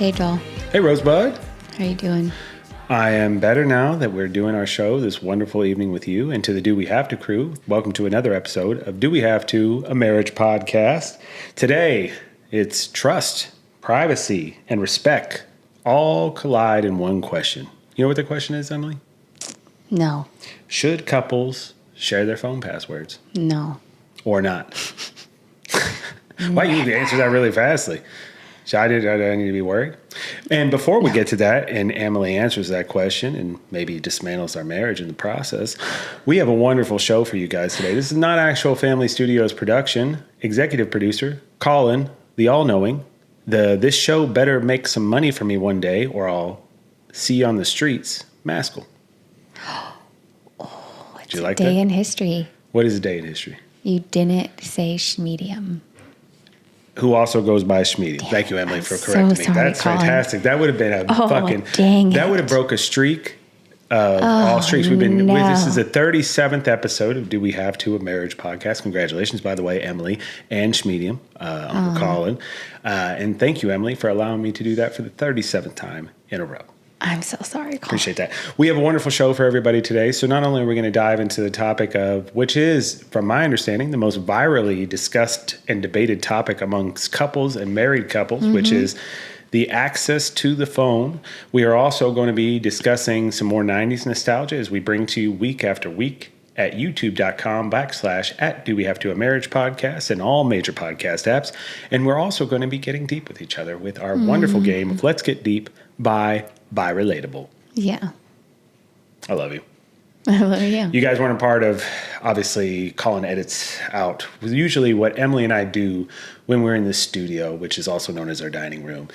Hey, Joel. Hey, Rosebud. How you doing? I am better now that we're doing our show this wonderful evening with you. And to the Do We Have To crew, welcome to another episode of Do We Have To, a marriage podcast. Today, it's trust, privacy, and respect all collide in one question. You know what the question is, Emily? No. Should couples share their phone passwords? No. Or not? Why you answer that really fastly? So I need to be worried. And before we get to that, and Emily answers that question and maybe dismantles our marriage in the process, we have a wonderful show for you guys today. This is not Actual Family Studios production. Executive producer, Colin, the all-knowing. This show better make some money for me one day or I'll see you on the streets, Maskell. Oh, it's Do you a like day that? in history. What is a day in history? You didn't say schmedium. Who also goes by Schmiedy. Thank you, Emily, for correcting me. sorry, That's Colin. fantastic. That would have been a dang that it. would have broke a streak of all streaks. We've been no. this is the 37th episode of Do We Have To, a marriage podcast. Congratulations, by the way, Emily and Schmedium, Uncle Colin. And thank you, Emily, for allowing me to do that for the 37th time in a row. I'm so sorry, Colin. Appreciate that. We have a wonderful show for everybody today. So not only are we going to dive into the topic of, which is, from my understanding, the most virally discussed and debated topic amongst couples and married couples, which is the access to the phone. We are also going to be discussing some more 90s nostalgia as we bring to you week after week at youtube.com/@ Do We Have To, a marriage podcast and all major podcast apps. And we're also going to be getting deep with each other with our wonderful game of Let's Get Deep by Relatable. Yeah. I love you. I love you. You guys weren't a part of, obviously, Colin edits out. Usually what Emily and I do when we're in the studio, which is also known as our dining room,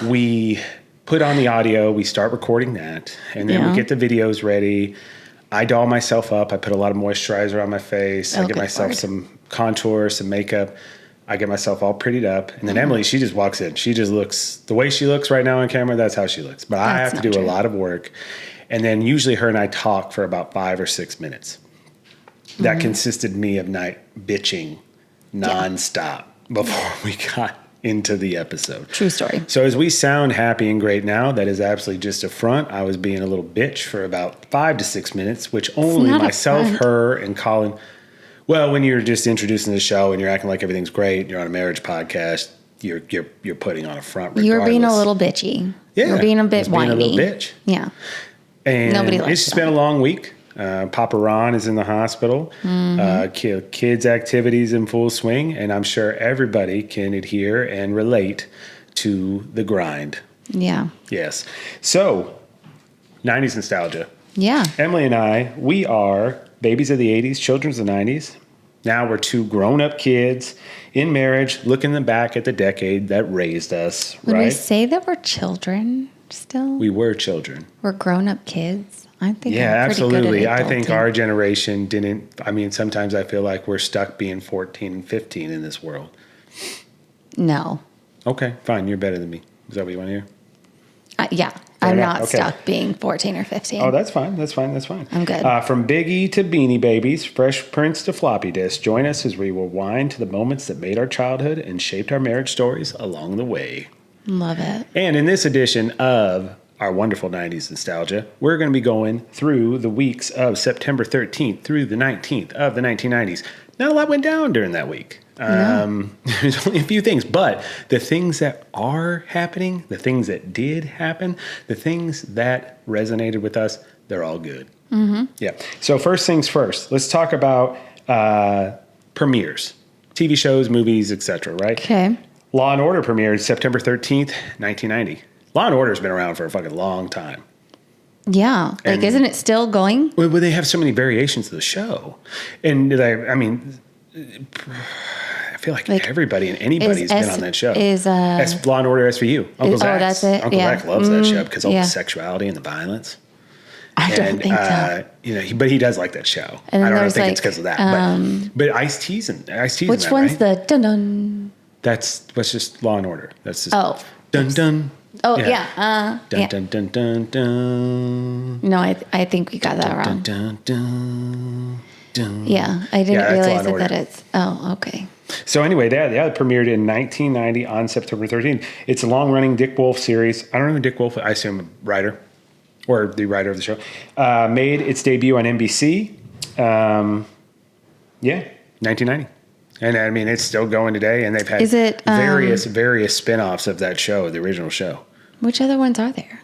we put on the audio, we start recording that, and then we get the videos ready. I doll myself up. I put a lot of moisturizer on my face. I get myself some contour, some makeup. I get myself all prettied up. And then Emily, she just walks in. She just looks, the way she looks right now on camera, that's how she looks. But I have to do a lot of work. And then usually her and I talk for about 5 or 6 minutes. That consisted me of night bitching nonstop before we got into the episode. True story. So as we sound happy and great now, that is absolutely just a front. I was being a little bitch for about 5 to 6 minutes, which only myself, her, and Colin. Well, when you're just introducing the show and you're acting like everything's great, you're on a marriage podcast, you're putting on a front regardless. You're being a little bitchy. Yeah. You're being a bit whiny. Being a little bitch. Yeah. And nobody likes it's just been a long week. Papa Ron is in the hospital. Kids' activities in full swing. And I'm sure everybody can adhere and relate to the grind. Yeah. Yes. So, 90s nostalgia. Yeah. Emily and I, we are babies of the 80s, children of the 90s. Now we're two grown-up kids in marriage, looking back at the decade that raised us, Would right? we say that we're children still? We were children. We're grown-up kids. I think Yeah, I'm pretty absolutely. good at I think adulting. our generation didn't, I mean, sometimes I feel like we're stuck being 14 and 15 in this world. No. Okay, fine. You're better than me. Is that what you want to hear? Yeah. Fair I'm enough. not Okay. stuck being 14 or 15. Oh, that's fine. That's fine. I'm good. From Biggie to Beanie Babies, Fresh Prince to floppy disk, join us as we rewind to the moments that made our childhood and shaped our marriage stories along the way. Love it. And in this edition of our wonderful 90s nostalgia, we're going to be going through the weeks of September 13th through the 19th of the 1990s. Not a lot went down during that week. There's only a few things, but the things that are happening, the things that did happen, the things that resonated with us, they're all good. Yeah. So first things first, let's talk about premieres, TV shows, movies, etc. Right? Okay. Law and Order premiered September 13th, 1990. Law and Order's been around for a fucking long time. Yeah. And- isn't it still going? Well, they have so many variations of the show. And I mean, I feel like everybody and anybody's been on that show. That's Law and Order SVU. Uncle Zach. that's it? Uncle Yeah. Zach loves that show because all the sexuality and the violence. I don't think so. You know, but he does like that show. And I then don't there's think like, it's because of that. But Ice-T's in Which that, one's right? the dun-dun? That's just Law and Order. That's just dun dun. Oh, yeah. Dun, dun, dun, dun, dun. No, I think we got that wrong. Dun, dun, dun. Yeah, I didn't Yeah, that's Law realize and Order. that it's. Oh, okay. So anyway, that premiered in 1990 on September 13th. It's a long-running Dick Wolf series. I don't know who Dick Wolf is. I assume a writer or the writer of the show. Made its debut on NBC. 1990. And I mean, it's still going today, and they've had various spin-offs of that show, the original show. Which other ones are there?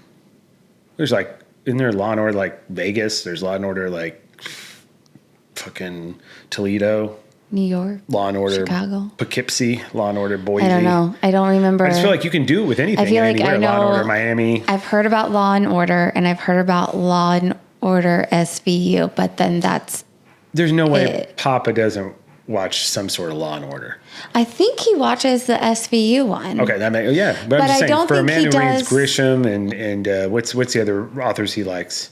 There's isn't there Law and Order like Vegas? There's Law and Order like fucking Toledo. New York, Law and Order, Chicago, Poughkeepsie, Law and Order, Boise. I don't know. I don't remember. I just feel like you can do it with anything. I feel like anywhere. I know. Law and Order, Miami. I've heard about Law and Order, and I've heard about Law and Order SVU, but then There's no way Papa doesn't watch some sort of Law and Order. I think he watches the SVU one. Okay, but I'm just I saying don't for a think man he who reads does- Grisham and what's the other authors he likes?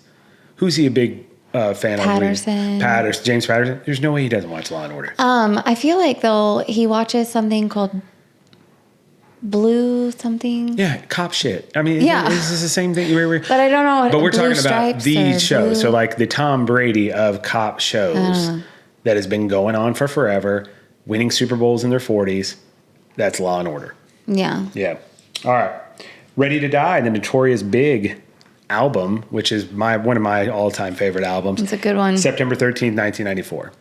Who's he a big fan Patterson. of? James Patterson. There's no way he doesn't watch Law and Order. I feel like though he watches something called Blue something. Yeah, cop shit. I mean, Yeah. this is the same thing. But I don't know. But we're Blue talking about Stripes these or shows. Blue- So like the Tom Brady of cop shows that has been going on for forever, winning Super Bowls in their 40s. That's Law and Order. Yeah. Yeah. All right. Ready to Die, the Notorious Big album, which is one of my all-time favorite albums. It's a good one. September 13th, 1994.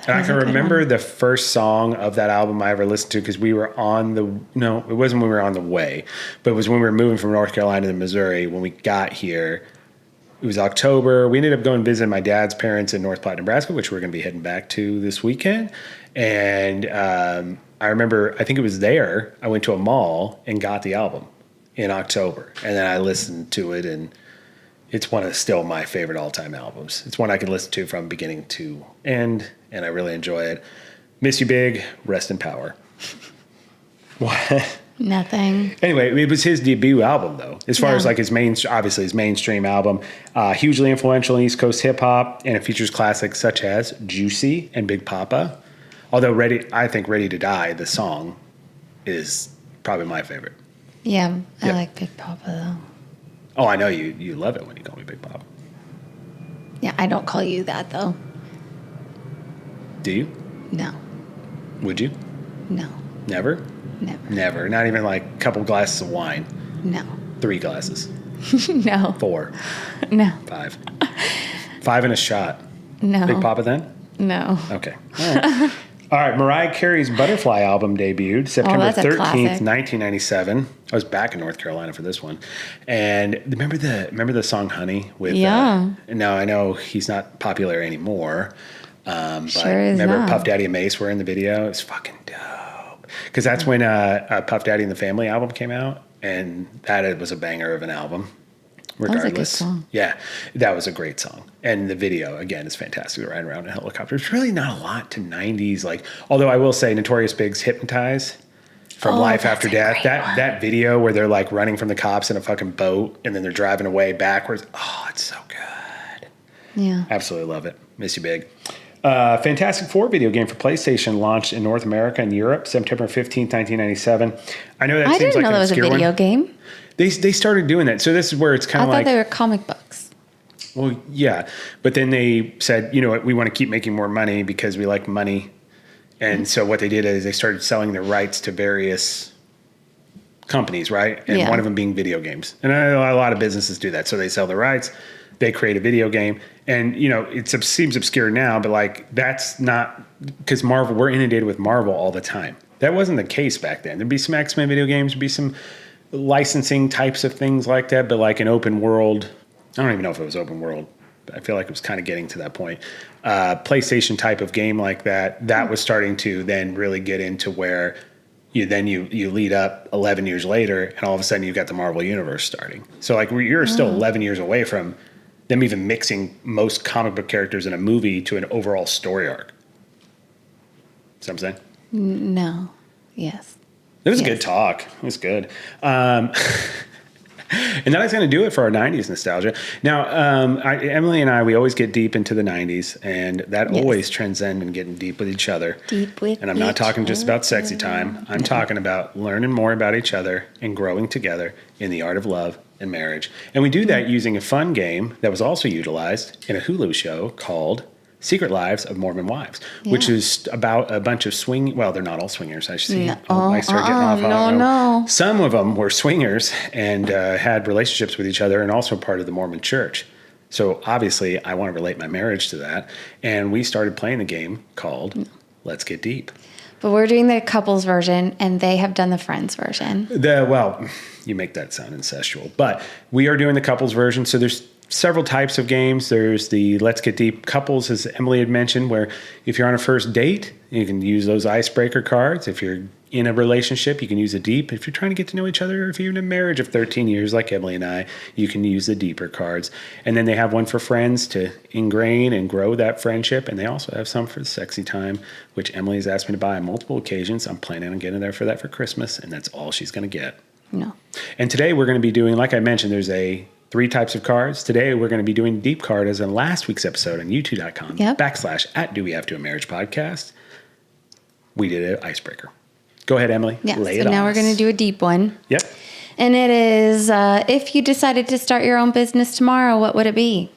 And I can remember the first song of that album I ever listened to because we were on the it wasn't when we were on the way, but it was when we were moving from North Carolina to Missouri. When we got here, it was October. We ended up going to visit my dad's parents in North Platte, Nebraska, which we're going to be heading back to this weekend. And I remember, I think it was there, I went to a mall and got the album in October. And then I listened to it, and it's one of still my favorite all-time albums. It's one I can listen to from beginning to end, and I really enjoy it. Miss You Big, rest in power. What? Nothing. Anyway, it was his debut album, though. As far as like his mainstream album, hugely influential in East Coast hip hop, and it features classics such as "Juicy" and "Big Papa." Although I think "Ready to Die," the song, is probably my favorite. Yeah, I Yep. like Big Papa though. Oh, I know you love it when you call me Big Papa. Yeah, I don't call you that though. Do you? No, Would you? no, Never. never. Never. Not even like a couple glasses of wine. No, 3 glasses. no, 4. no, 5. 5 and a shot. no, Big Papa then? no. Okay. All right. All right. Mariah Carey's Butterfly album debuted September that's a 13th, classic. 1997. I was back in North Carolina for this one. And remember the song Honey with Yeah. now I know he's not popular anymore. But Sure is remember not. Puff Daddy and Mace were in the video? It's fucking dope. Because that's when Puff Daddy and the Family album came out, and that was a banger of an album. was a good Regardless, song. yeah, that was a great song, and the video again is fantastic. Riding around in a helicopter. It's really not a lot to '90s. Like, although I will say, Notorious Big's "Hypnotize" from Life that's After a Death. great one. That video where they're like running from the cops in a fucking boat, and then they're driving away backwards. Oh, it's so good. Yeah. Absolutely love it. Miss you big. Fantastic Four video game for PlayStation launched in North America and Europe September 15th, 1997. I know that I seems didn't like know an that was a obscure video one. game. They started doing that. So this is where it's kind I of thought like, they were comic books. well, yeah. But then they said, you know what, we want to keep making more money because we like money. And so what they did is they started selling their rights to various companies, right? And Yeah. one of them being video games. And I know a lot of businesses do that. So they sell the rights, they create a video game. And, you know, it seems obscure now, but like that's not because Marvel, we're inundated with Marvel all the time. That wasn't the case back then. There'd be some X-Men video games, there'd be some licensing types of things like that, but like an open world, I don't even know if it was open world. I feel like it was kind of getting to that point. PlayStation type of game like that was starting to then really get into where you lead up 11 years later, and all of a sudden you've got the Marvel Universe starting. So like you're still 11 years away from them even mixing most comic book characters in a movie to an overall story arc. See what I'm saying? No. Yes. It was a Yes. good talk. It was good. And that is going to do it for our 90s nostalgia. Now, Emily and I, we always get deep into the 90s, and that Yes. always transcends in getting deep with each other. Deep with And I'm not each talking just about sexy other. time. I'm talking about learning more about each other and growing together in the art of love and marriage. And we do that using a fun game that was also utilized in a Hulu show called Secret Lives of Mormon Wives, which is about a bunch of well, they're not all swingers. I should see. I start getting off. No. Some of them were swingers and had relationships with each other and also part of the Mormon church. So obviously I want to relate my marriage to that. And we started playing the game called Let's Get Deep. But we're doing the couples version, and they have done the friends version. Well, you make that sound incestual, but we are doing the couples version. So there's several types of games. There's the Let's Get Deep couples, as Emily had mentioned, where if you're on a first date, you can use those icebreaker cards. If you're in a relationship, you can use a deep. If you're trying to get to know each other, or if you're in a marriage of 13 years like Emily and I, you can use the deeper cards. And then they have one for friends to ingrain and grow that friendship. And they also have some for the sexy time, which Emily has asked me to buy on multiple occasions. I'm planning on getting there for that for Christmas, and that's all she's going to get. No. And today we're going to be doing, like I mentioned, there's 3 types of cards. Today we're going to be doing the deep card as in last week's episode on youtube.com / Do We Have to a Marriage podcast. We did an icebreaker. Go ahead, Emily. Yeah. Lay it So now on we're us. going to do a deep one. Yep. And it is, if you decided to start your own business tomorrow, what would it be?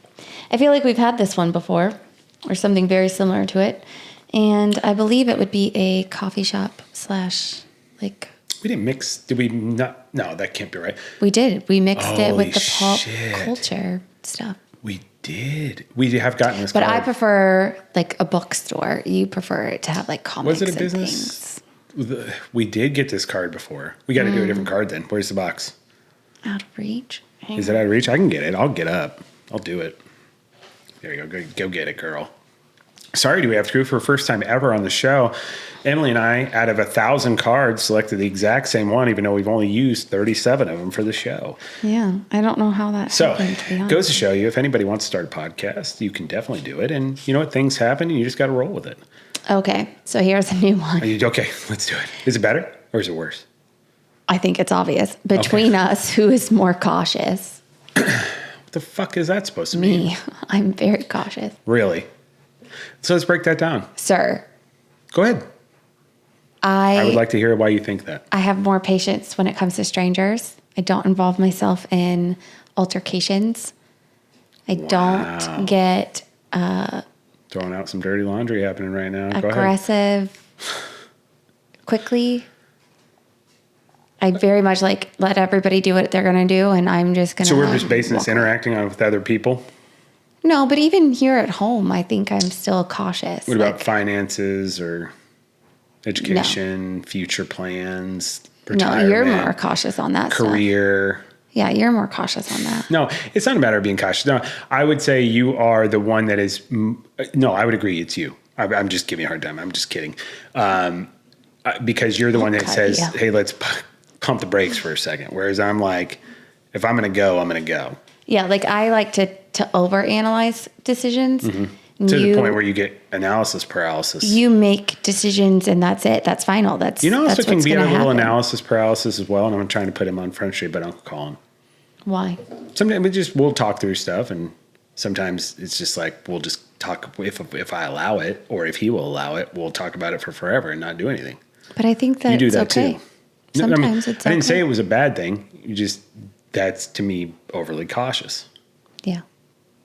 I feel like we've had this one before, or something very similar to it. And I believe it would be a coffee shop / like... We didn't mix. Did we not? No, that can't be right. We did. We mixed it with Holy the pop shit. culture stuff. We did. We have gotten this But card. I prefer like a bookstore. You prefer it to have like comics Was it a and business? things. We did get this card before. We got to do a different card then. Where's the box? Out of reach. Is it out of reach? I can get it. I'll get up. I'll do it. There you go. Go get it, girl. Sorry, Do We Have to? For the first time ever on the show, Emily and I, out of 1,000 cards, selected the exact same one, even though we've only used 37 of them for the show. Yeah, I don't know how that So, happened, to be honest. goes to show you, if anybody wants to start a podcast, you can definitely do it. And you know what? Things happen, and you just got to roll with it. Okay, so here's a new one. Okay, let's do it. Is it better or is it worse? I think it's obvious. Between us, who is more cautious? What the fuck is that supposed to mean? Me. I'm very cautious. Really? So let's break that down. Sir, Go ahead. I would like to hear why you think that. I have more patience when it comes to strangers. I don't involve myself in altercations. I don't get Throwing out some dirty laundry happening right now. Go ahead. aggressive quickly. I very much like let everybody do what they're going to do, and I'm just going to. So we're just basing this interacting on with other people? No, but even here at home, I think I'm still cautious. What about finances or education, future plans, retirement? No, you're more cautious on that career. stuff. Yeah, you're more cautious on that. No, it's not a matter of being cautious. No, I would say you are the one that is. No, I would agree. It's you. I'm just giving you a hard time. I'm just kidding. Because you're the one that says, yeah. hey, let's pump the brakes for a second. Whereas I'm like, if I'm going to go, I'm going to go. Yeah, like I like to overanalyze decisions. Mm-hmm. To the point where you get analysis paralysis. You make decisions and that's it. That's final. That's also that's can what's be a gonna little happen. analysis paralysis as well. And I'm trying to put him on Front Street, but I don't call him. Why? Sometimes we'll talk through stuff, and sometimes it's just like we'll just talk if I allow it, or if he will allow it, we'll talk about it for forever and not do anything. But I think that You do it's that okay. too. Sometimes it's okay. I didn't say it was a bad thing. That's to me overly cautious. Yeah.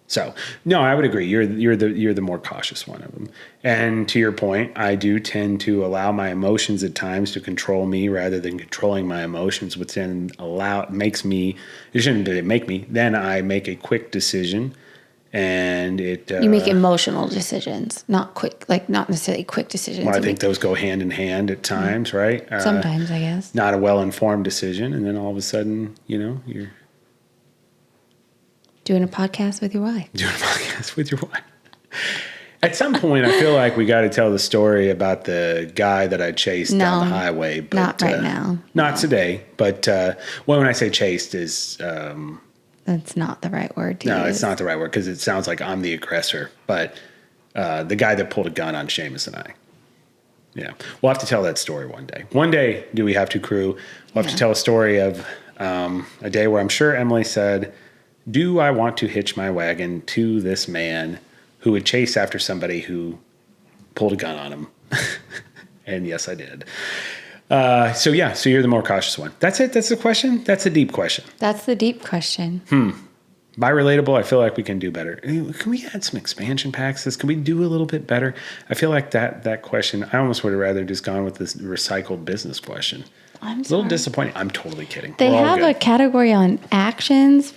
So no, I would agree. You're the more cautious one of them. And to your point, I do tend to allow my emotions at times to control me rather than controlling my emotions, which then makes me. It shouldn't make me. Then I make a quick decision, and it. You make emotional decisions, not necessarily quick decisions. Well, I You think make- those go hand in hand at times, right? sometimes, I guess. Not a well-informed decision, and then all of a sudden, you're Doing a podcast with your wife. doing a podcast with your wife. At some point, I feel like we got to tell the story about the guy that I chased down the highway. But, not right now. Not today. But when I say chased is... That's not the right word to no, use. it's not the right word because it sounds like I'm the aggressor. But the guy that pulled a gun on Seamus and I. Yeah. We'll have to tell that story one day. One day, Do We Have to crew, we'll have to tell a story of a day where I'm sure Emily said, do I want to hitch my wagon to this man who would chase after somebody who pulled a gun on him? And yes, I did. So you're the more cautious one. That's it? That's the question? That's a deep question. That's the deep question. By relatable, I feel like we can do better. Can we add some expansion packs? Can we do a little bit better? I feel like that question, I almost would have rather just gone with this recycled business question. I'm a sorry. little disappointing. I'm totally kidding. They have a category on actions.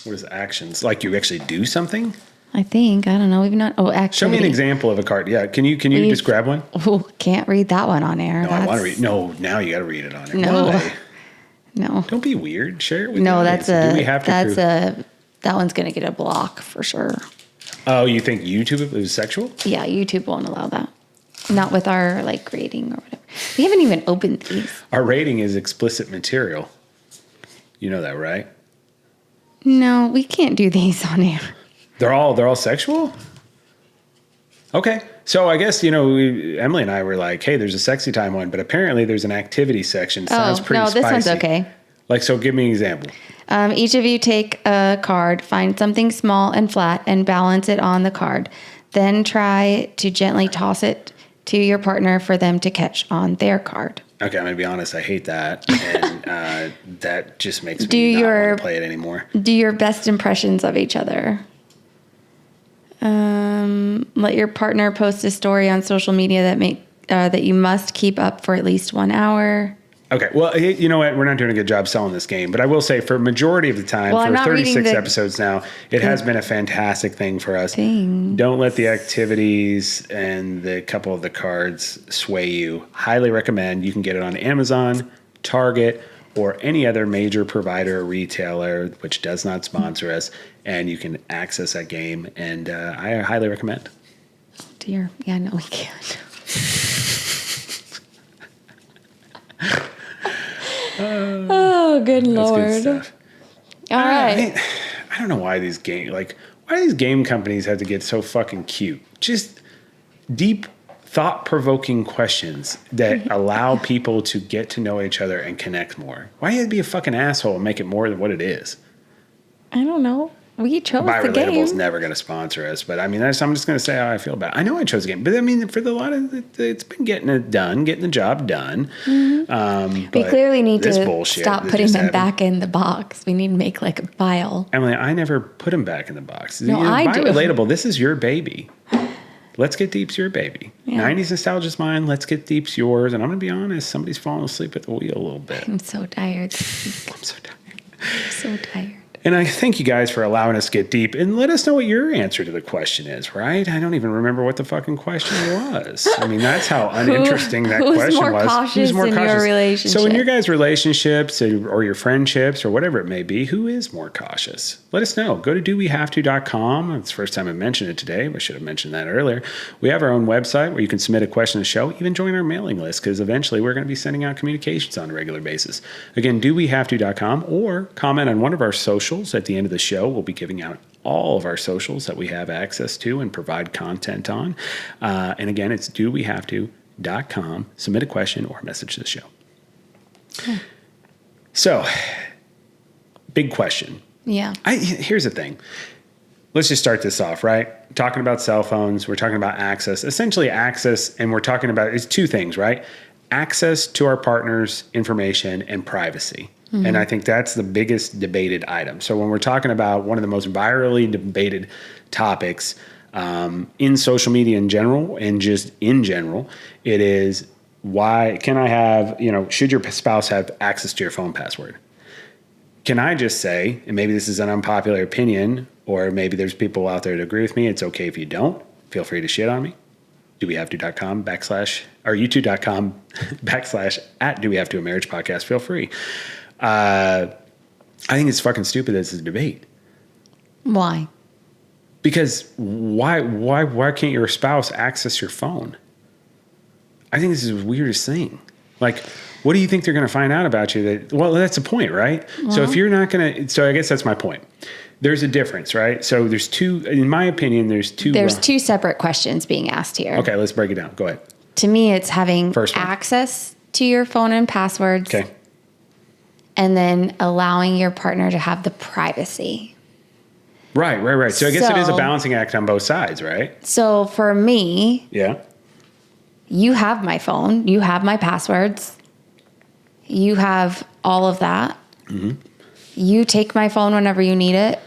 What is actions? Like you actually do something? I think. I don't know. We've not. Oh, activity. Show me an example of a card. Yeah. Can you just grab one? Oh, can't read that one on air. No, I want to read. No, now you got to read it on air. No. Why? No. Don't be weird. Share it with No, the that's audience. a. Do we have to that's prove? a. That one's gonna get a block for sure. Oh, you think YouTube is sexual? Yeah, YouTube won't allow that. Not with our like rating or whatever. We haven't even opened these. Our rating is explicit material. You know that, right? No, we can't do these on air. They're all sexual? Okay. So I guess, Emily and I were like, hey, there's a sexy time one, but apparently there's an activity section. Sounds pretty no, this spicy. one's okay. Like, so give me an example. Each of you take a card, find something small and flat, and balance it on the card. Then try to gently toss it to your partner for them to catch on their card. Okay, I'm going to be honest. I hate that. And that just makes me not want to play it anymore. Do your best impressions of each other. Let your partner post a story on social media that you must keep up for at least 1 hour. Okay, well, you know what? We're not doing a good job selling this game, but I will say for majority of the time, for 36 episodes now, it has been a fantastic thing for us. Don't let the activities and the couple of the cards sway you. Highly recommend. You can get it on Amazon, Target, or any other major provider or retailer, which does not sponsor us, and you can access that game, and I highly recommend. Oh, dear. Yeah, no, we can't. Oh, good Lord. That's good stuff. All right. I don't know why these game companies have to get so fucking cute. Just deep, thought-provoking questions that allow people to get to know each other and connect more. Why do you have to be a fucking asshole and make it more than what it is? I don't know. We chose By the game. Relatable's never going to sponsor us, but I mean, I'm just going to say how I feel about it. I know I chose the game, but I mean, for the lot of it's been getting the job done. We clearly need to stop putting them happened. back in the box. We need to make like a file. Emily, I never put them back in the box. No, I do. Relatable, this is your baby. Let's Get Deep's your baby. Yeah. 90s nostalgia's mine. Let's Get Deep's yours. And I'm going to be honest, somebody's falling asleep at the wheel a little bit. I'm so tired. I'm so tired. So tired. And I thank you guys for allowing us to get deep and let us know what your answer to the question is, right? I don't even remember what the fucking question was. I mean, that's how uninteresting that question was. Who's more cautious in your relationship? So in your guys' relationships or your friendships or whatever it may be, who is more cautious? Let us know. Go to dowehave2.com. It's the first time I've mentioned it today. I should have mentioned that earlier. We have our own website where you can submit a question to the show, even join our mailing list, because eventually we're going to be sending out communications on a regular basis. Again, dowehave2.com, or comment on one of our socials. At the end of the show, we'll be giving out all of our socials that we have access to and provide content on. And again, it's dowehave2.com. Submit a question or a message to the show. Okay. So, big question. Yeah. Here's the thing. Let's just start this off, right? Talking about cell phones, we're talking about access. Essentially access, and we're talking about, it's two things, right? Access to our partner's information and privacy. Mm-hmm. And I think that's the biggest debated item. So when we're talking about one of the most virally debated topics in social media in general, and just in general, it is, why can I have, should your spouse have access to your phone password? Can I just say, and maybe this is an unpopular opinion, or maybe there's people out there that agree with me, it's okay if you don't, feel free to shit on me. DoWeHaveTo.com or YouTube.com / DoWeHaveTo, a marriage podcast, feel free. I think it's fucking stupid that it's a debate. Why? Because why can't your spouse access your phone? I think this is the weirdest thing. Like, what do you think they're going to find out about you? That's the point, right? Well, so if you're not going to, so I guess that's my point. There's a difference, right? So there's two, in my opinion, there's two separate questions being asked here. Okay, let's break it down. Go ahead. To me, it's having access to your phone and passwords. Okay. And then allowing your partner to have the privacy. Right. So I guess it is a balancing act on both sides, right? So for me, yeah, you have my phone, you have my passwords, you have all of that. Mm-hmm. You take my phone whenever you need it.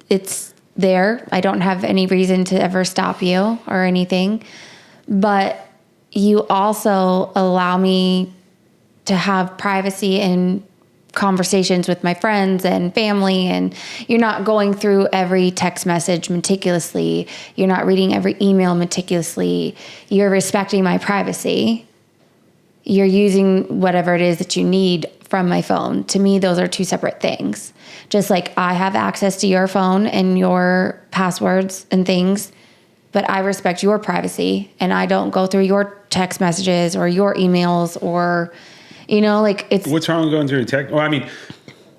it's there. I don't have any reason to ever stop you or anything. But you also allow me to have privacy and conversations with my friends and family, and you're not going through every text message meticulously. You're not reading every email meticulously. You're respecting my privacy. You're using whatever it is that you need from my phone. To me, those are two separate things. Just like I have access to your phone and your passwords and things, but I respect your privacy and I don't go through your text messages or your emails or, like it's... What's wrong with going through a text? Well, I mean,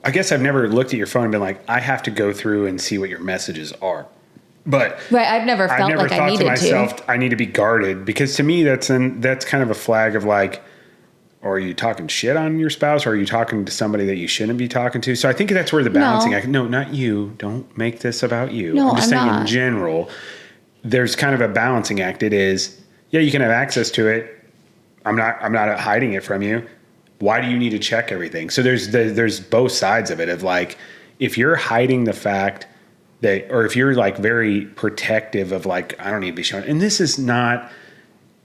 I guess I've never looked at your phone and been like, I have to go through and see what your messages are. But right, I've never felt like I needed to. I need to be guarded, because to me that's kind of a flag of like, or are you talking shit on your spouse, or are you talking to somebody that you shouldn't be talking to? So I think that's where the balancing act. No, not you. Don't make this about you. No, I'm just saying not. In general, there's kind of a balancing act. It is, yeah, you can have access to it. I'm not hiding it from you. Why do you need to check everything? So there's both sides of it, of like, if you're hiding the fact that, or if you're like very protective of like, I don't need to be shown. And this is not,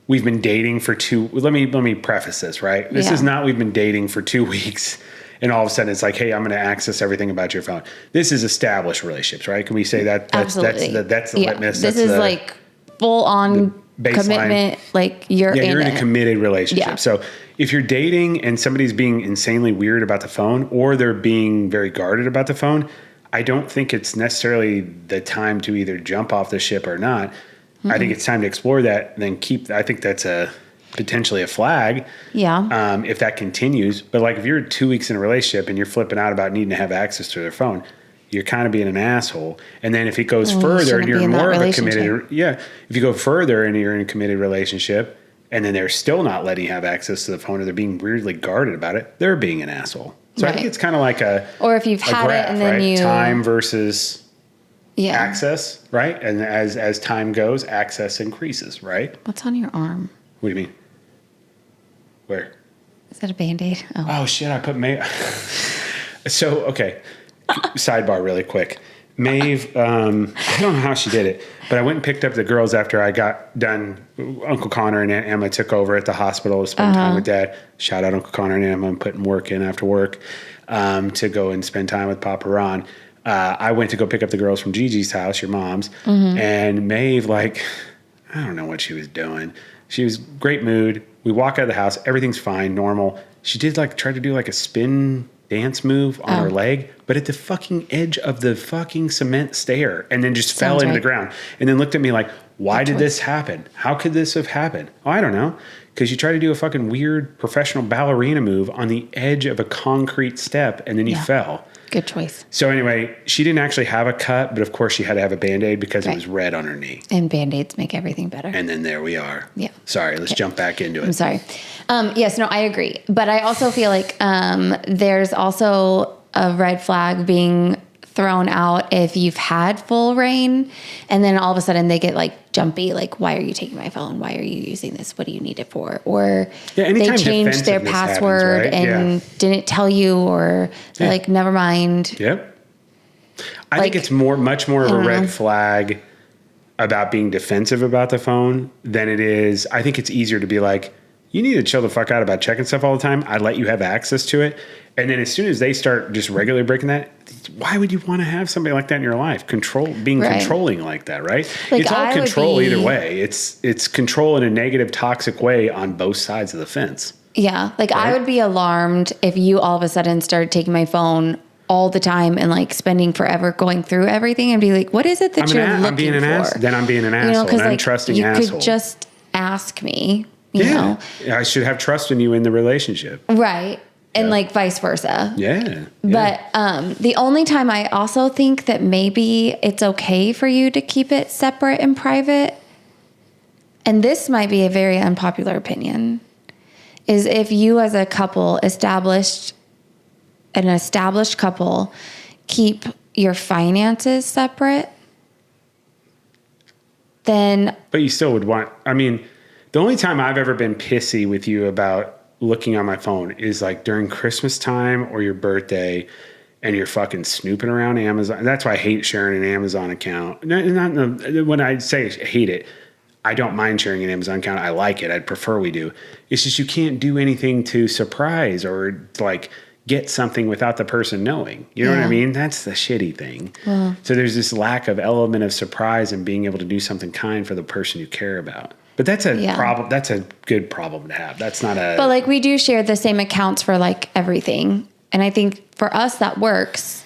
we've been dating for let me preface this, right? This is not, we've been dating for 2 weeks and all of a sudden it's like, hey, I'm going to access everything about your phone. This is established relationships, right? Can we say that? Absolutely. That's the litmus. This is like full on commitment. Like you're in a committed relationship. Yeah. So if you're dating and somebody's being insanely weird about the phone, or they're being very guarded about the phone, I don't think it's necessarily the time to either jump off the ship or not. Mm-hmm. I think it's time to explore that, then I think that's potentially a flag. Yeah. If that continues. But like if you're 2 weeks in a relationship and you're flipping out about needing to have access to their phone, you're kind of being an asshole. And then if it goes further and you're more of a committed, if you go further and you're in a committed relationship and then they're still not letting you have access to the phone, or they're being weirdly guarded about it, they're being an asshole. So I think it's kind of like or if you've had graph, it and then right? Time versus access, right? And as time goes, access increases, right? What's on your arm? What do you mean? Where? Is that a Band-Aid? Oh shit, I put So, okay. Sidebar really quick. Maeve, I don't know how she did it, but I went and picked up the girls after I got done. Uncle Connor and Aunt Emma took over at the hospital to spend time with Dad. Shout out Uncle Connor and Aunt Emma. I'm putting work in after work to go and spend time with Papa Ron. I went to go pick up the girls from Gigi's house, your mom's, and Maeve, like, I don't know what she was doing. She was great mood. We walk out of the house. Everything's fine, normal. She did try to do a spin dance move on her leg, but at the fucking edge of the fucking cement stair, and then just fell into the ground, and then looked at me like, why did this happen? How could this have happened? Oh, I don't know. Because you try to do a fucking weird professional ballerina move on the edge of a concrete step, and then you fell. Good choice. So anyway, she didn't actually have a cut, but of course she had to have a Band-Aid because it was red on her knee. And Band-Aids make everything better. And then there we are. Yeah. Sorry, let's jump back into it. I'm sorry. Yes, no, I agree. But I also feel like there's also a red flag being thrown out if you've had full reign and then all of a sudden they get jumpy, like, why are you taking my phone? Why are you using this? What do you need it for? Or they changed their password and didn't tell you, or they're never mind. Yep. I think it's much more of a red flag about being defensive about the phone than it is. I think it's easier to be like, you need to chill the fuck out about checking stuff all the time. I let you have access to it. And then as soon as they start just regularly breaking that, why would you want to have somebody like that in your life? Controlling like that, right? It's all control either way. It's control in a negative, toxic way on both sides of the fence. Yeah. Right? I would be alarmed if you all of a sudden started taking my phone all the time and spending forever going through everything and be like, what is it that you're looking I'm being an for? Then I'm being an asshole. An untrusting asshole. You could just ask me, you know. I should have trust in you in the relationship. Right. And vice versa. Yeah. But the only time I also think that maybe it's okay for you to keep it separate and private, and this might be a very unpopular opinion, is if you as a couple, established couple, keep your finances separate, then... But you still would want... I mean, the only time I've ever been pissy with you about looking on my phone is during Christmas time or your birthday, and you're fucking snooping around Amazon. That's why I hate sharing an Amazon account. When I say hate it, I don't mind sharing an Amazon account. I like it. I'd prefer we do. It's just you can't do anything to surprise or like get something without the person knowing. You know what I mean? That's the shitty thing. So there's this lack of element of surprise and being able to do something kind for the person you care about. But that's a problem. That's a good problem to have. That's not a... But like we do share the same accounts for like everything. And I think for us that works.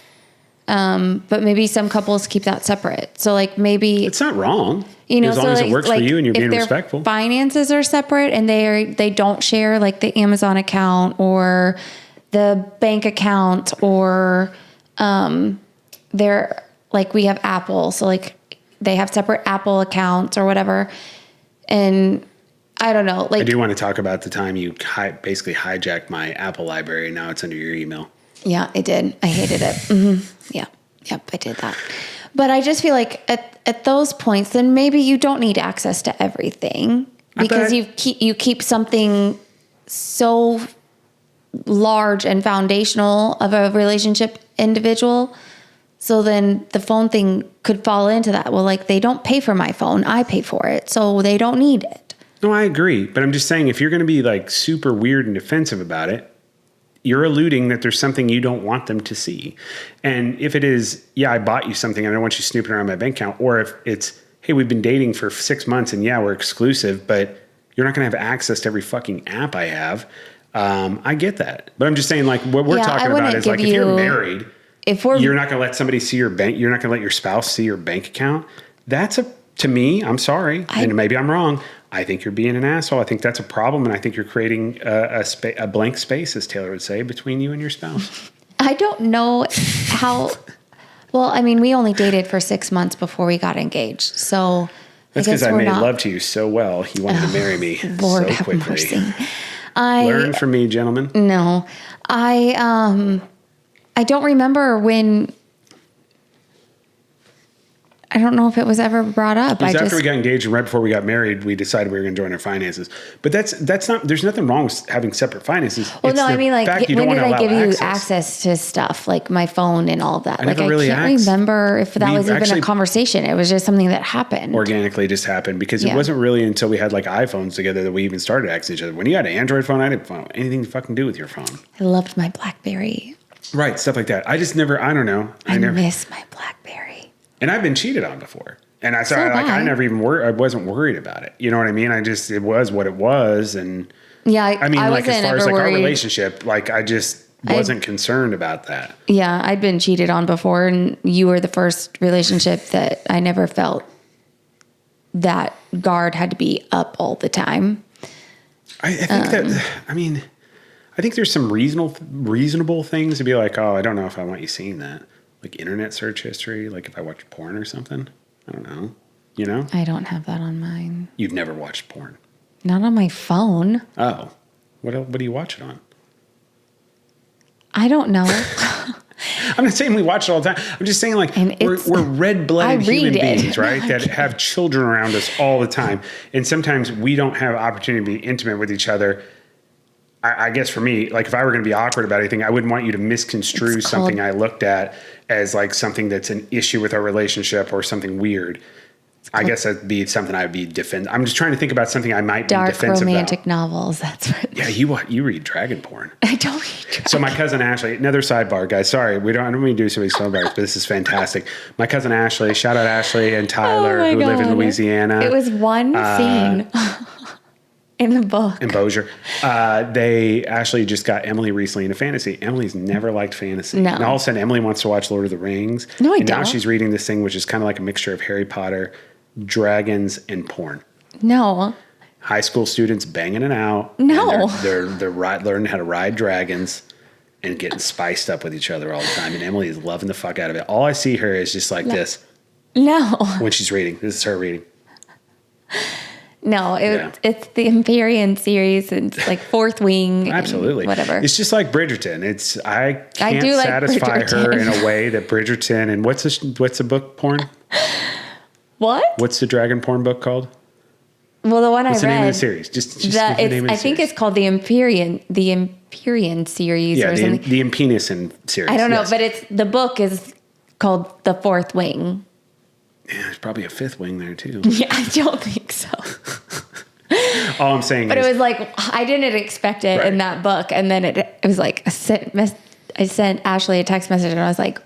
But maybe some couples keep that separate. So like maybe... It's not wrong. You know, as long as it works for you and you're being respectful. If their finances are separate and they don't share like the Amazon account or the bank account or they're like we have Apple. So like they have separate Apple accounts or whatever. And I don't know. Like I do want to talk about the time you basically hijacked my Apple library. Now it's under your email. Yeah, I did. I hated it. Mm-hmm. Yeah. Yep, I did that. But I just feel like at those points, then maybe you don't need access to everything because you keep something so large and foundational of a relationship individual. So then the phone thing could fall into that. Well, like they don't pay for my phone. I pay for it. So they don't need it. No, I agree. But I'm just saying if you're going to be like super weird and defensive about it, you're alluding that there's something you don't want them to see. And if it is, yeah, I bought you something and I don't want you snooping around my bank account. Or if it's, hey, we've been dating for 6 months and yeah, we're exclusive, but you're not going to have access to every fucking app I have. I get that. But I'm just saying like what we're talking about is like if you're married, you're not going to let somebody see your bank. You're not going to let your spouse see your bank account. That's to me, I'm sorry. And maybe I'm wrong. I think you're being an asshole. I think that's a problem. And I think you're creating a blank space, as Taylor would say, between you and your spouse. I don't know how, well, I mean, we only dated for 6 months before we got engaged. So that's because I made love to you so well. He wanted to marry me Lord so quickly. Have mercy. Learn from me, gentlemen. No, I don't remember when. I don't know if it was ever brought up. It was after we got engaged and right before we got married, we decided we were going to join our finances. But that's not. There's nothing wrong with having separate finances. Well, no, I mean like when did I give you access to stuff like my phone and all of that? Like I can't remember if that was even a conversation. It was just something that happened organically. Just happened because it wasn't really until we had like iPhones together that we even started asking each other. When you had an Android phone, I didn't want anything to fucking do with your phone. I loved my BlackBerry. Right, stuff like that. I just never. I don't know. I miss my BlackBerry. And I've been cheated on before. And I never even I wasn't worried about it. You know what I mean? It was what it was. And yeah, I mean, like as far as like our relationship, like I just wasn't concerned about that. Yeah. I'd been cheated on before and you were the first relationship that I never felt that guard had to be up all the time. I think there's some reasonable things to be like, oh, I don't know if I want you seeing that. Like internet search history, like if I watch porn or something. I don't know. You know? I don't have that on mine. You've never watched porn? Not on my phone. Oh. What do you watch it on? I don't know. I'm not saying we watch it all the time. I'm just saying like we're red-blooded human beings, right? That have children around us all the time. And sometimes we don't have opportunity to be intimate with each other. I guess for me, like if I were going to be awkward about anything, I wouldn't want you to misconstrue something I looked at as like something that's an issue with our relationship or something weird. I guess that'd be something I'd be I'm just trying to think about something I might be defensive about. Dark romantic novels. That's what. Yeah, you read dragon porn. I don't read dragon. So my cousin Ashley, another sidebar, guys. Sorry, I don't mean to do so many sidebars, but this is fantastic. My cousin Ashley, shout out Ashley and Tyler, who live in Louisiana. It was one scene. In the book. In Bossier. They actually just got Emily recently into fantasy. Emily's never liked fantasy. No. And all of a sudden, Emily wants to watch Lord of the Rings. No, I don't. Now she's reading this thing, which is kind of like a mixture of Harry Potter, dragons, and porn. No. High school students banging it out. No. They're learning how to ride dragons and getting spiced up with each other all the time. And Emily is loving the fuck out of it. All I see her is just like this. No. When she's reading. This is her reading. No, it's the Empyrean series. It's like Fourth Wing. Absolutely. Whatever. It's just like Bridgerton. I can't satisfy her in a way that Bridgerton and what's the book porn? What? What's the dragon porn book called? Well, the one What's I the name of read, the series? Just give the name of the I think series. it's called the Empyrean series Yeah, or something. the Impenison series. I don't know, yes. but the book is called The Fourth Wing. Yeah, there's probably a fifth wing there too. Yeah, I don't think so. All I'm saying But is, it was like, I didn't expect it Right. in that book. And then it was like, I sent Ashley a text message and I was like,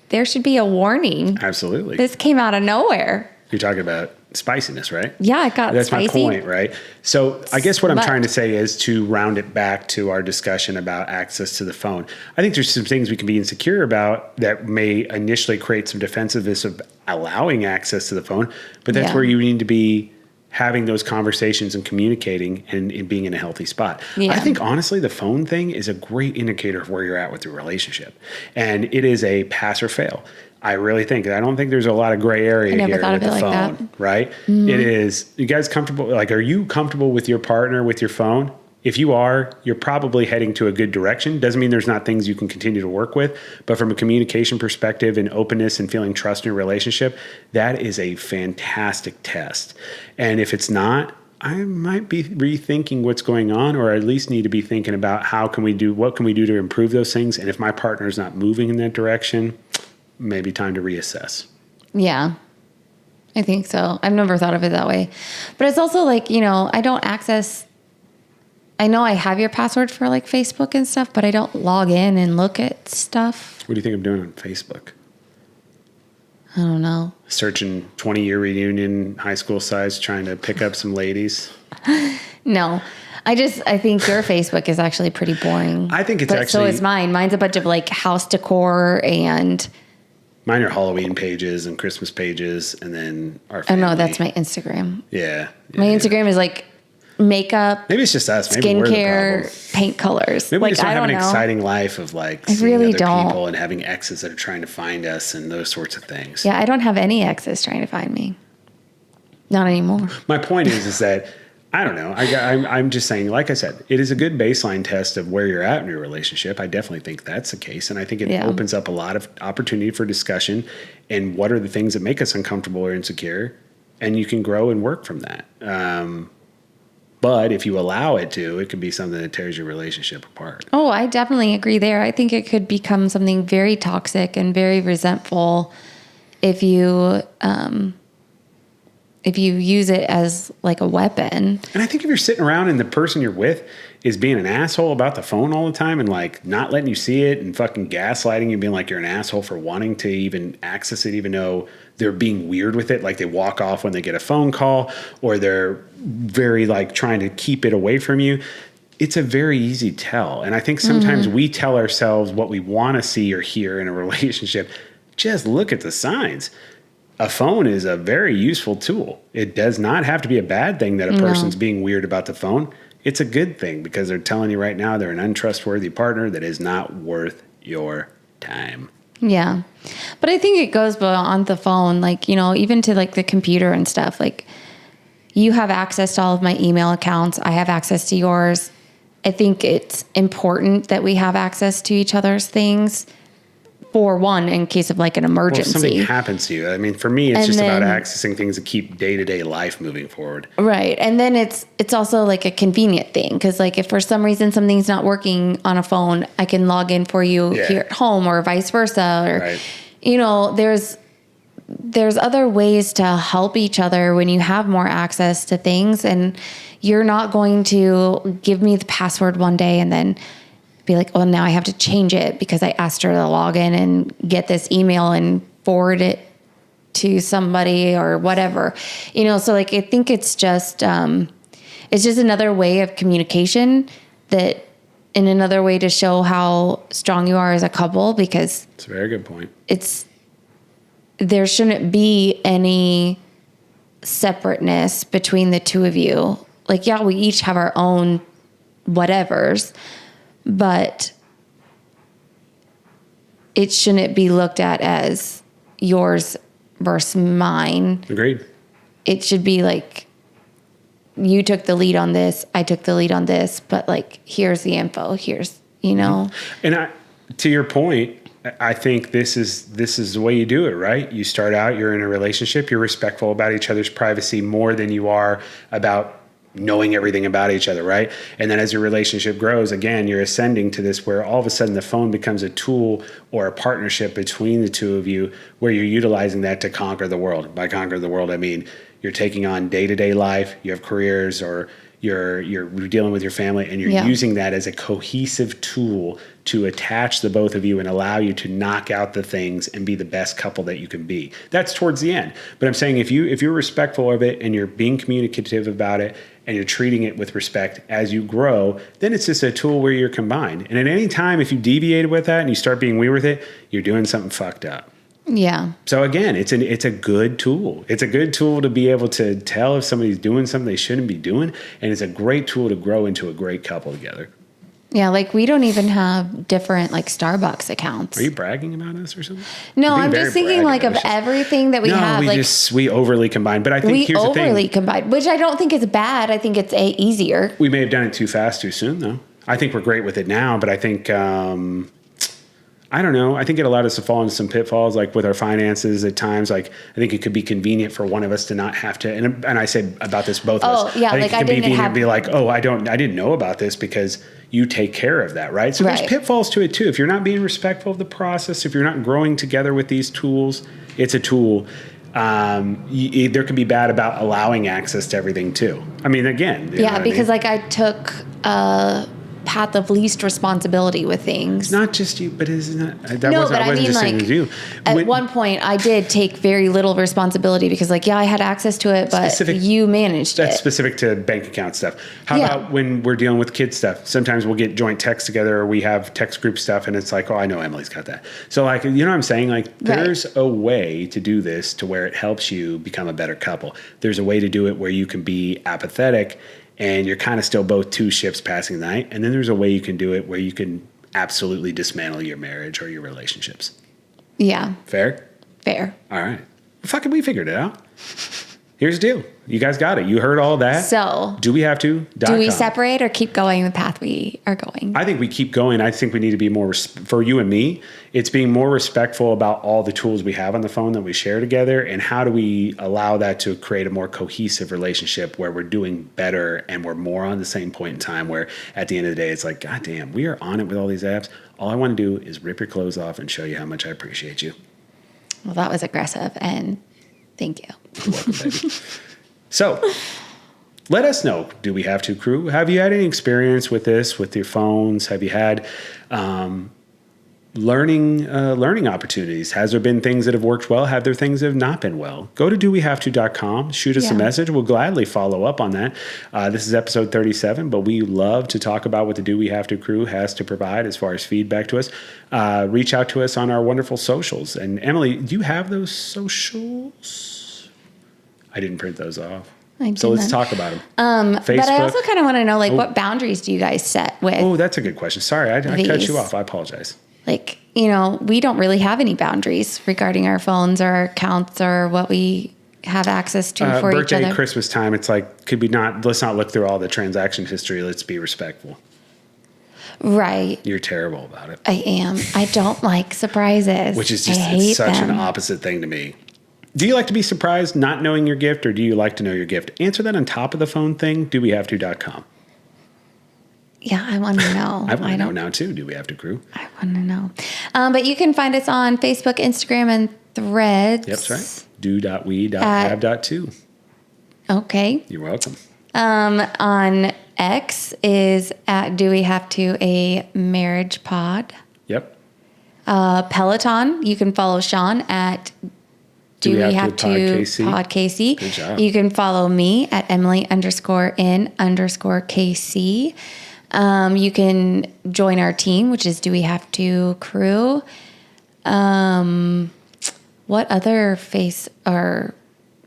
there should be a warning. absolutely. This came out of nowhere. You're talking about spiciness, right? Yeah, it got That's spicy. my point, right? So I guess what I'm But- trying to say is to round it back to our discussion about access to the phone. I think there's some things we can be insecure about that may initially create some defensiveness of allowing access to the phone, but that's Yeah. where you need to be having those conversations and communicating and being in a healthy spot. Yeah. I think honestly, the phone thing is a great indicator of where you're at with your relationship. And it is a pass or fail. I really think, I don't think there's a lot of gray area I never here thought with of the it like phone, that. right? It is, you guys comfortable? Like, are you comfortable with your partner, with your phone? If you are, you're probably heading to a good direction. Doesn't mean there's not things you can continue to work with, but from a communication perspective and openness and feeling trust in your relationship, that is a fantastic test. And if it's not, I might be rethinking what's going on, or at least need to be thinking about what can we do to improve those things? And if my partner's not moving in that direction, maybe time to reassess. Yeah, I think so. I've never thought of it that way. But it's also like, I know I have your password for like Facebook and stuff, but I don't log in and look at stuff. What do you think I'm doing on Facebook? I don't know. Searching 20-year reunion, high school size, trying to pick up some ladies. No, I think your Facebook is actually pretty boring. I think it's but actually- so is mine. Mine's a bunch of like house decor and Mine are Halloween pages and Christmas pages, and then our oh family. no, that's my Instagram. Yeah. My Instagram is like makeup, Maybe it's just us. Maybe we're the skincare, problem. paint colors. Maybe we like just don't I have don't an know. exciting life of like I seeing really other don't. people and having exes that are trying to find us and those sorts of things. Yeah, I don't have any exes trying to find me. Not anymore. My point is that I don't know. I'm just saying, like I said, it is a good baseline test of where you're at in your relationship. I definitely think that's the case. And I think it Yeah. opens up a lot of opportunity for discussion and what are the things that make us uncomfortable or insecure. And you can grow and work from that. But if you allow it to, it could be something that tears your relationship apart. Oh, I definitely agree there. I think it could become something very toxic and very resentful if you use it as like a weapon. And I think if you're sitting around and the person you're with is being an asshole about the phone all the time and like not letting you see it and fucking gaslighting you, being like you're an asshole for wanting to even access it, even though they're being weird with it, like they walk off when they get a phone call or they're very like trying to keep it away from you. It's a very easy tell. And I think sometimes we tell ourselves what we want to see or hear in a relationship. Just look at the signs. A phone is a very useful tool. It does not have to be a bad thing that a person's being weird about the phone. It's a good thing because they're telling you right now they're an untrustworthy partner that is not worth your time. Yeah. But I think it goes beyond the phone, like, even to like the computer and stuff. Like you have access to all of my email accounts. I have access to yours. I think it's important that we have access to each other's things. For one, in case of like an Well, if emergency. something happens to you, I mean, for me, it's And just about then- accessing things that keep day-to-day life moving forward. Right. And then it's also like a convenient thing because like if for some reason something's not working on a phone, I can log in for you Yeah. here at home or vice versa. Or, Right. there's other ways to help each other when you have more access to things and you're not going to give me the password one day and then be like, oh, now I have to change it because I asked her to log in and get this email and forward it to somebody or whatever, so like, I think it's just another way of communication and another way to show how strong you are as a couple, because It's a very good point. there shouldn't be any separateness between the two of you. Like, yeah, we each have our own whatevers, but it shouldn't be looked at as yours versus mine. Agreed. It should be like, you took the lead on this, I took the lead on this, but like, here's the info, here's. And to your point, I think this is the way you do it, right? You start out, you're in a relationship, you're respectful about each other's privacy more than you are about knowing everything about each other, right? And then as your relationship grows, again, you're ascending to this where all of a sudden the phone becomes a tool or a partnership between the two of you where you're utilizing that to conquer the world. By conquer the world, I mean you're taking on day-to-day life, you have careers, or you're dealing with your family, and you're using that as a cohesive tool to attach the both of you and allow you to knock out the things and be the best couple that you can be. That's towards the end. But I'm saying if you're respectful of it and you're being communicative about it and you're treating it with respect as you grow, then it's just a tool where you're combined. And at any time, if you deviate with that and you start being weird with it, you're doing something fucked up. Yeah. So again, it's a good tool. It's a good tool to be able to tell if somebody's doing something they shouldn't be doing, and it's a great tool to grow into a great couple together. Yeah, like we don't even have different like Starbucks accounts. Are you bragging about us or something? No, I'm just thinking like of everything that we have. We overly combine. But I think here's the thing. We overly combine, which I don't think is bad. I think it's easier. We may have done it too fast, too soon, though. I think we're great with it now, but I think I don't know. I think it allowed us to fall into some pitfalls, like with our finances at times. Like I think it could be convenient for one of us to not have to. And I said about this both of us. Oh yeah, I think it could be convenient to be like, oh, I didn't know about this because you take care of that, right? So there's pitfalls to it too. If you're not being respectful of the process, if you're not growing together with these tools, it's a tool. There could be bad about allowing access to everything too. I mean, again, yeah, because like I took path of least responsibility with things. It's not just you, but isn't that? I mean, like, you. At one point, I did take very little responsibility because, like, I had access to it, but you managed it. That's specific to bank account stuff. How about when we're dealing with kid stuff? Sometimes we'll get joint texts together, or we have text group stuff, and it's like, oh, I know Emily's got that. So, like, you know what I'm saying? Like, there's a way to do this to where it helps you become a better couple. There's a way to do it where you can be apathetic and you're kind of still both two ships passing the night. And then there's a way you can do it where you can absolutely dismantle your marriage or your relationships. Yeah. Fair? Fair. All right. Well, fucking we figured it out. Here's the deal. You guys got it. You heard all that. So, do we have to? Do we separate or keep going the path we are going? I think we keep going. I think we need to be more, for you and me, it's being more respectful about all the tools we have on the phone that we share together, and how do we allow that to create a more cohesive relationship where we're doing better and we're more on the same point in time, where at the end of the day, it's like, God damn, we are on it with all these apps. All I want to do is rip your clothes off and show you how much I appreciate you. Well, that was aggressive, and thank you. You're welcome, baby. So, let us know. Do we have to, crew? Have you had any experience with this, with your phones? Have you had learning opportunities? Has there been things that have worked well? Have there things that have not been well? Go to dowehavето.com. Shoot us a message. We'll gladly follow up on that. This is episode 37, but we love to talk about what the Do We Have To crew has to provide as far as feedback to us. Reach out to us on our wonderful socials. And Emily, do you have those socials? I didn't print those off. So let's talk about them. Facebook. But I also kind of want to know, like, what boundaries do you guys set with? Oh, that's a good question. Sorry, I cut you off. I apologize. Like, you know, we don't really have any boundaries regarding our phones or our accounts or what we have access to for each other. Birthday, Christmas time, it's like, let's not look through all the transaction history. Let's be respectful. Right. You're terrible about it. I am. I don't like surprises. Which is just it's such an opposite thing to me. Do you like to be surprised not knowing your gift, or do you like to know your gift? Answer that on top of the phone thing, dowehavето.com. Yeah, I want to know. I want to know now, too. Do we have to, crew? I want to know. But you can find us on Facebook, Instagram, and Threads. Yep, that's right. Do.we.have.to. Okay. You're welcome. On X is at Do We Have To A Marriage Pod. Yep. Peloton, you can follow Sean at Do We Have To Pod KC. Good job. You can follow me at Emily_in_KC. You can join our team, which is Do We Have To Crew. What other No,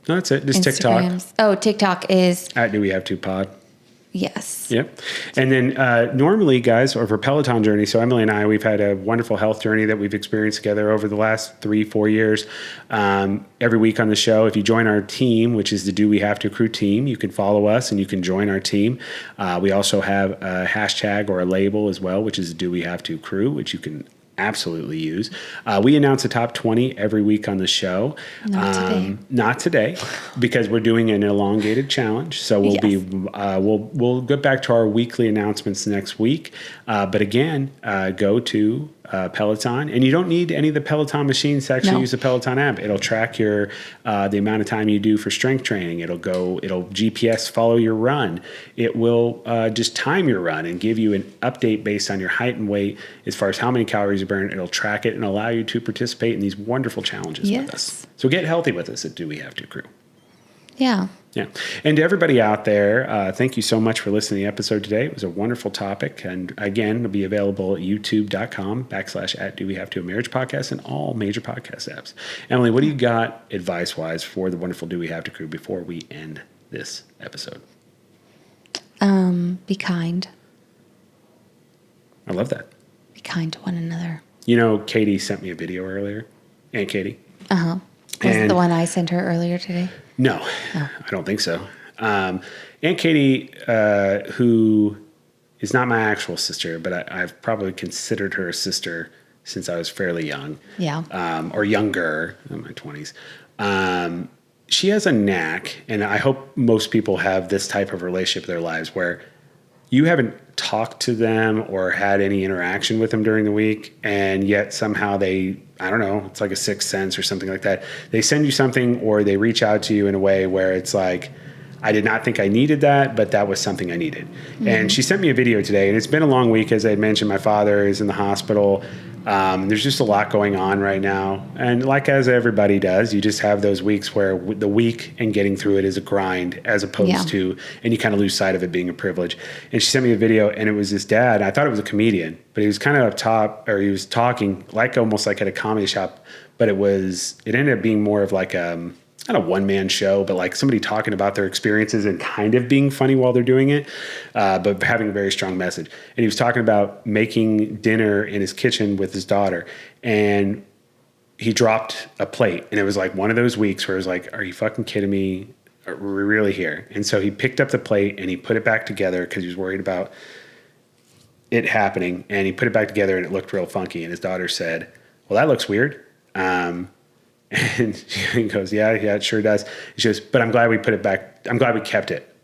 that's it. Just Instagrams? TikTok. Oh, TikTok is at Do We Have To Pod. Yes. Yep. And then normally, guys, or for Peloton journey, so Emily and I, we've had a wonderful health journey that we've experienced together over the last 3-4 years. Every week on the show, if you join our team, which is the Do We Have To Crew team, you can follow us and you can join our team. We also have a hashtag or a label as well, which is Do We Have To Crew, which you can absolutely use. We announce the top 20 every week on the show. Not today, because we're doing an elongated challenge. So we'll get back to our weekly announcements next week. But again, go to Peloton, and you don't need any of the Peloton machines to actually use the Peloton app. It'll track your the amount of time you do for strength training. It'll GPS follow your run. It will just time your run and give you an update based on your height and weight as far as how many calories you burn. It'll track it and allow you to participate in these wonderful challenges with us. So get healthy with us at Do We Have To Crew. Yeah. Yeah. And to everybody out there, thank you so much for listening to the episode today. It was a wonderful topic. And again, it'll be available at youtube.com/@Do-We-Have-To, a marriage podcast, and all major podcast apps. Emily, what do you got advice-wise for the wonderful Do We Have To Crew before we end this episode? Be kind. I love that. Be kind to one another. You know, Katie sent me a video earlier. Aunt Katie. Was it the one I sent her earlier today? No, I don't think so. Aunt Katie, who is not my actual sister, but I've probably considered her a sister since I was fairly young. Yeah. Or younger, in my 20s. She has a knack, and I hope most people have this type of relationship in their lives where you haven't talked to them or had any interaction with them during the week, and yet somehow I don't know, it's like a sixth sense or something like that. They send you something or they reach out to you in a way where it's like, I did not think I needed that, but that was something I needed. Mm-hmm. And she sent me a video today, and it's been a long week. As I had mentioned, my father is in the hospital. There's just a lot going on right now. And like as everybody does, you just have those weeks where the week and getting through it is a grind as opposed to, and you kind of lose sight of it being a privilege. And she sent me a video, and it was this dad. I thought it was a comedian, but he was kind of up top, or he was talking almost like at a comedy shop, but it ended up being more of like not a one-man show, but like somebody talking about their experiences and kind of being funny while they're doing it, but having a very strong message. And he was talking about making dinner in his kitchen with his daughter, and he dropped a plate. And it was like one of those weeks where it was like, are you fucking kidding me? Are we really here? And so he picked up the plate and he put it back together because he was worried about it happening. And he put it back together and it looked real funky. And his daughter said, well, that looks weird. And he goes, yeah, it sure does. She goes, but I'm glad we put it back. I'm glad we kept it.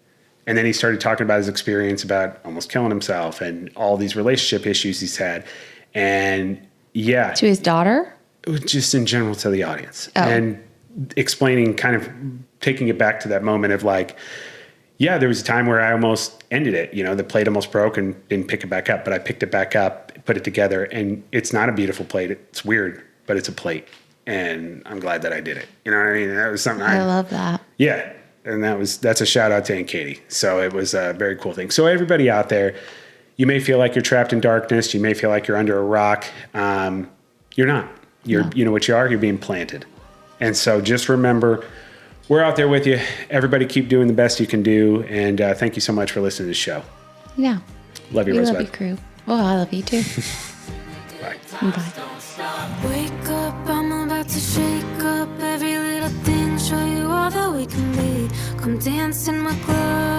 And then he started talking about his experience about almost killing himself and all these relationship issues he's had. And yeah. To his daughter? Just in general to the audience. Oh. And explaining, kind of taking it back to that moment of like, yeah, there was a time where I almost ended it. You know, the plate almost broke and didn't pick it back up. But I picked it back up, put it together. And it's not a beautiful plate. It's weird, but it's a plate. And I'm glad that I did it. You know what I mean? That was something I love that. Yeah. And that's a shout out to Aunt Katie. So it was a very cool thing. So everybody out there, you may feel like you're trapped in darkness. You may feel like you're under a rock. You're not. You know what you are? You're being planted. And so just remember, we're out there with you. Everybody keep doing the best you can do. And thank you so much for listening to the show. Yeah. Love you, Rosebud. Love you, crew. Oh, I love you too. Bye. Bye. Wake up, I'm about to shake up every little thing, show you all that we can be. Come dance in my club.